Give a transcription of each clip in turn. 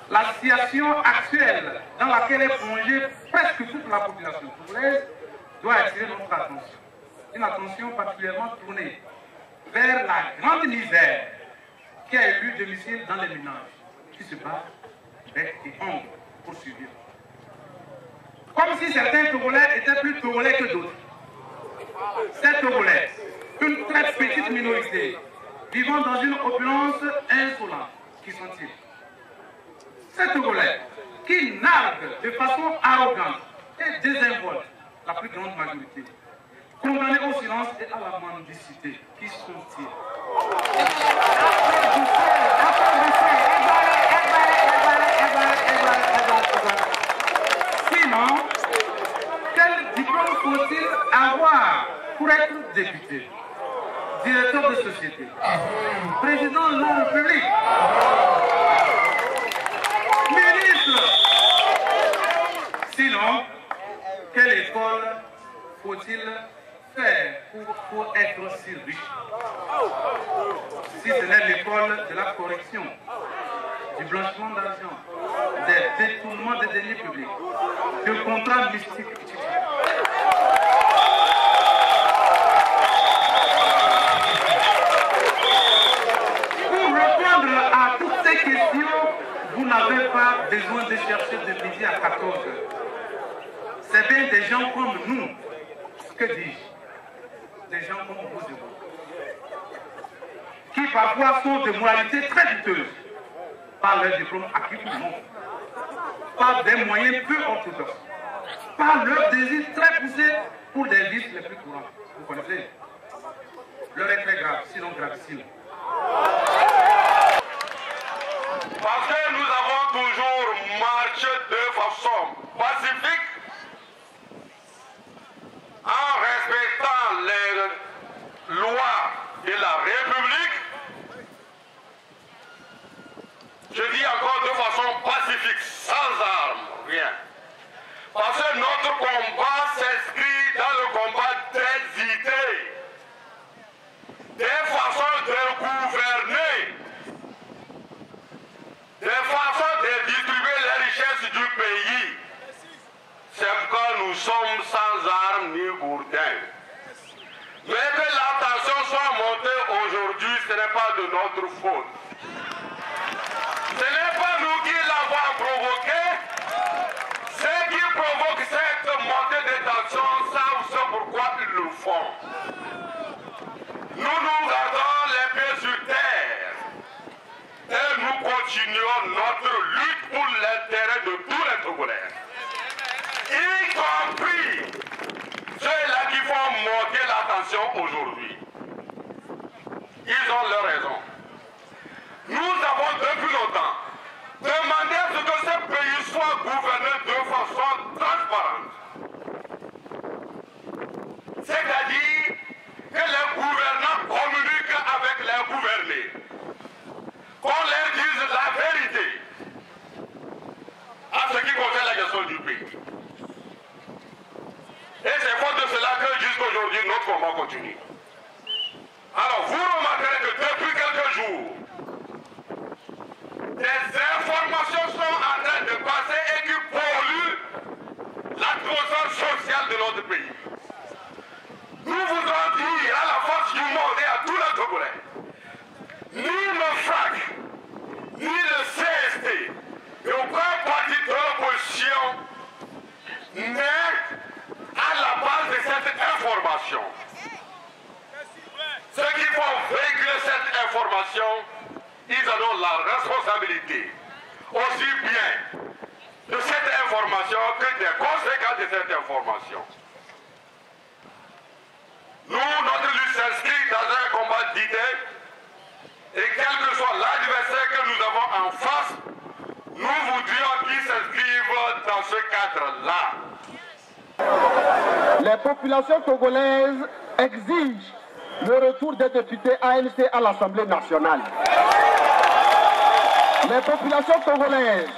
La situation actuelle dans laquelle est plongée presque toute la population congolaise doit attirer notre attention. Une attention particulièrement tournée vers la grande misère qui a élu domicile dans les ménages, qui se battent avec et ongles pour survivre. Comme si certains Togolais étaient plus Togolais que d'autres. Ces Togolais, une très petite minorité, vivant dans une opulence insolente, qui sont-ils? Ces Togolais qui narguent de façon arrogante et désinvolte la plus grande majorité, condamnés au silence et à la mendicité, qui sont-ils? Sinon, quel diplôme faut-il avoir pour être député, directeur de société, président de la République, ministre? Sinon, quelle école faut-il faire pour être si riche? Si ce n'est l'école de la corruption, du blanchiment d'argent, des détournements des deniers publics, de contrats mystiques. Pour répondre à toutes ces questions, vous n'avez pas besoin de chercher de midi à 14 heures. C'est bien des gens comme nous, que dis-je, des gens comme vous et vous, qui parfois sont de moralité très douteuse, par leur diplôme acquis ou non, par des moyens peu orthodoxes, par leur désir très poussé pour des vices les plus courants. Vous connaissez? L'heure est très grave, sinon gravissime. Parce que nous avons toujours marché de façon pacifique, en respectant les lois de la République. Je dis encore de façon pacifique, sans armes, rien. Parce que notre combat s'inscrit dans le combat des idées, des façons de gouverner, des façons de distribuer les richesses du pays. C'est pourquoi nous sommes sans armes ni gourdins. Mais que la tension soit montée aujourd'hui, ce n'est pas de notre faute. Ce n'est pas nous qui l'avons provoqué. Ceux qui provoquent cette montée de tension savent ce pourquoi ils le font. Nous nous gardons les pieds sur terre et nous continuons notre lutte pour l'intérêt de tous les Togolais, y compris ceux-là qui font monter la tension aujourd'hui. Ils ont leur raison. Nous avons depuis longtemps demandé à ce que ce pays soit gouverné de façon transparente. C'est-à-dire que les gouvernants communiquent avec les gouvernants. gouverner, qu'on leur dise la vérité à ce qui concerne la gestion du pays. Et c'est faute de cela que jusqu'aujourd'hui notre combat continue. Alors vous remarquerez que depuis quelques jours, des informations sont en train de passer et qui polluent l'atmosphère sociale de notre pays. Nous voudrons dire à la force du monde et à tous les Togolais, ni le FRAC, ni le CST, et aucun parti de l'opposition n'est à la base de cette information. Ceux qui vont véhiculer cette information, ils en ont la responsabilité, aussi bien de cette information que des conséquences de cette information. Nous, notre lutte s'inscrit dans un combat d'idées, et quel que soit l'adversaire que nous avons en face, nous voudrions qu'il s'inscrive dans ce cadre-là. Les populations togolaises exigent le retour des députés ANC à l'Assemblée nationale. Les populations togolaises,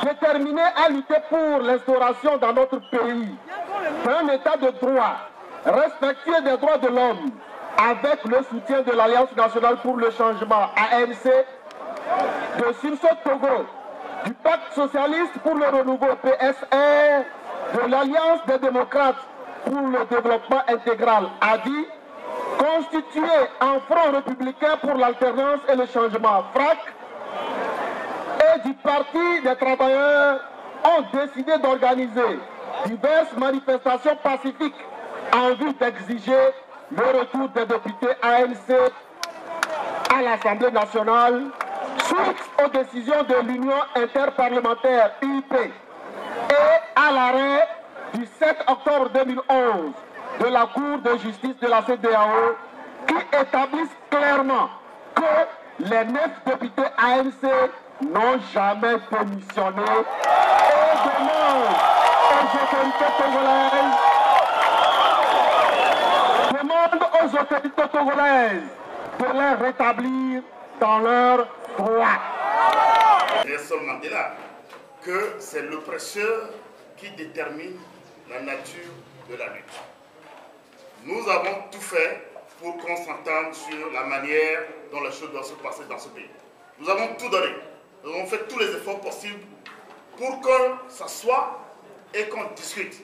déterminées à lutter pour l'instauration dans notre pays d'un état de droit, respectueux des droits de l'homme, avec le soutien de l'Alliance nationale pour le changement ANC, de Simso Togo, du Pacte socialiste pour le renouveau PSR, de l'Alliance des démocrates pour le développement intégral ADI, constitué en Front républicain pour l'alternance et le changement FRAC, et du Parti des travailleurs ont décidé d'organiser diverses manifestations pacifiques en vue d'exiger le retour des députés ANC à l'Assemblée nationale suite aux décisions de l'Union interparlementaire UIP et à l'arrêt du 7 octobre 2011 de la Cour de justice de la CEDEAO qui établissent clairement que les 9 députés ANC n'ont jamais démissionné et demandent aux autorités togolaises de les rétablir dans leurs droits. Nelson Mandela, que c'est l'oppresseur qui détermine la nature de la lutte. Nous avons tout fait pour qu'on s'entende sur la manière dont les choses doivent se passer dans ce pays. Nous avons tout donné. Nous avons fait tous les efforts possibles pour qu'on s'assoie et qu'on discute.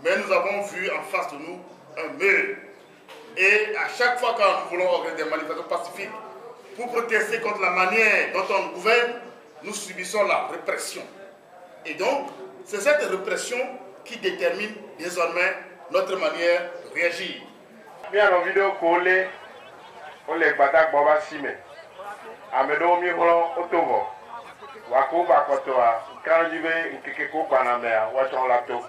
Mais nous avons vu en face de nous un mur. Et à chaque fois que nous voulons organiser des manifestations pacifiques pour protester contre la manière dont on gouverne, nous subissons la répression. Et donc, c'est cette répression qui détermine désormais notre manière de réagir. Bien en vidéo collé, on les batak baba sime. Amedo mi holo otovo. Wako bakotoa, kanjibe nkekeko banamea, wachon laptop.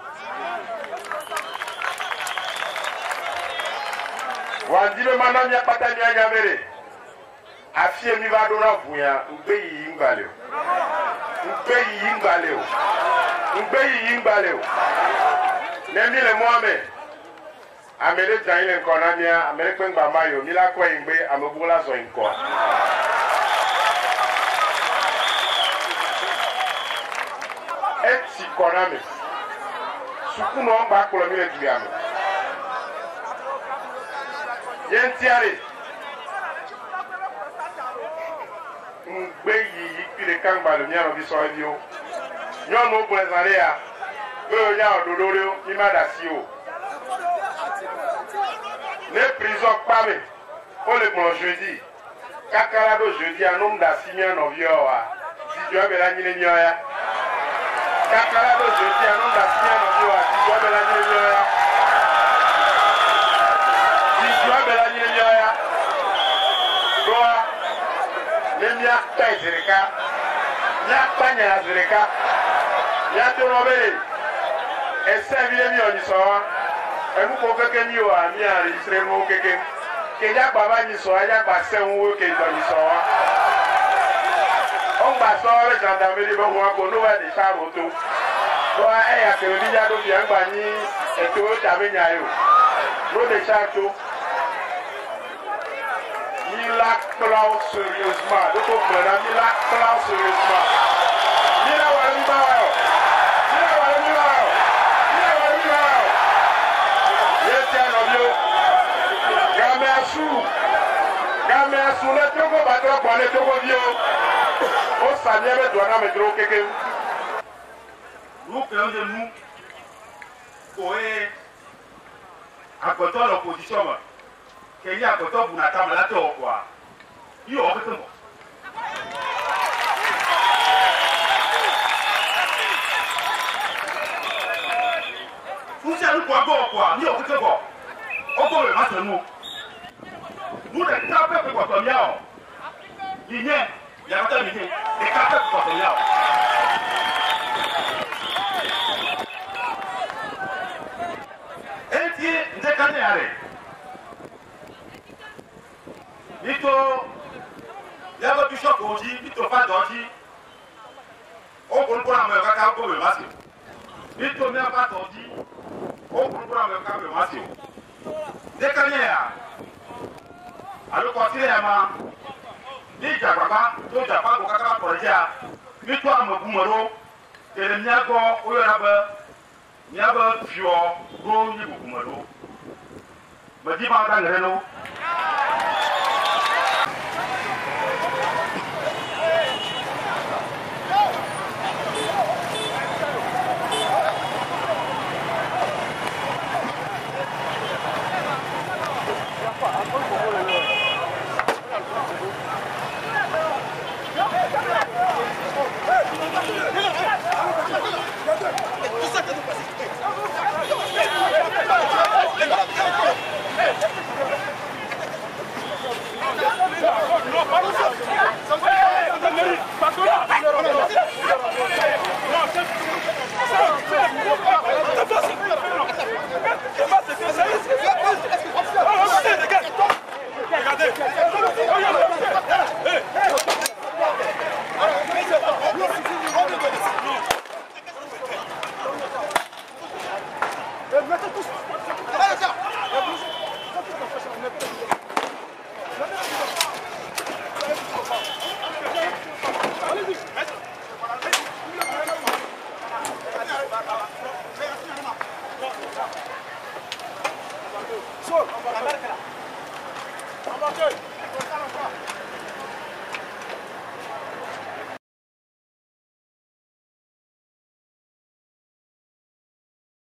Wandibe manam ya patani ya nyamere. Afie mi va dona vuya, ube yi ngaleo. Ube yi ngaleo. Ube yi ngaleo. Nemi le Mohamed. Amele jaile nkonamia, amele kwengba mayo, mila kwa ingbe, amebula zo inko. Etsi koname. Sukuno mba kolomile duyame. Yentiare. Ngbe yi pile kangba le miano biso edio. Nyon mo bwezare ya. Ya ododoro imada sio. Les prisons pame. On le bon jeudi. Kakarado jeudi a nom da simia no vioa. Si tu avais la nine nyoya. Kakarado jeudi a nom da simia no vioa. Si tu avais la nine nyoya. Si tu avais la nine nyoya. Doa. Le mia kai zereka. Mia panya zereka. Ya to robele. Ese vile mi onisoa. Emu ko keke mi o ami ari isre mo keke. Ke ja baba ni so ya gba senwo ke do ni so wa. On gba so le gendarmerie bo won ko no wa de saro to. So e ya ke ri ja do bi agba ni e to ta be nya yo. No de saro to. Ni la plan sérieusement. Donc, on la plan sérieusement. Nous créons de nous pour à côté de l'opposition. Qu'il y a à côté de Bounata, mais là, tu vois quoi? Il y a aucun mot. Vous savez quoi? Il y a aucun mot. On peut le mettre nous. Nous, les capes pour votre miao. Il y a un terminé. Les capes pour votre miao. Et puis, nous avons Nito, il y a un bishop qui dit, Nito pas d'ordi. On peut prendre un caca pour le masque. Nito n'a pas d'ordi. On peut prendre un caca pour le masque. Dès qu'on est là, alors quand il est là, il y a pas de Japon pour caca pour le dia. Nito a mon boumero, et le niago, ou le rabe, niago, fio, gros, ni boumero. Me dis pas dans le réno.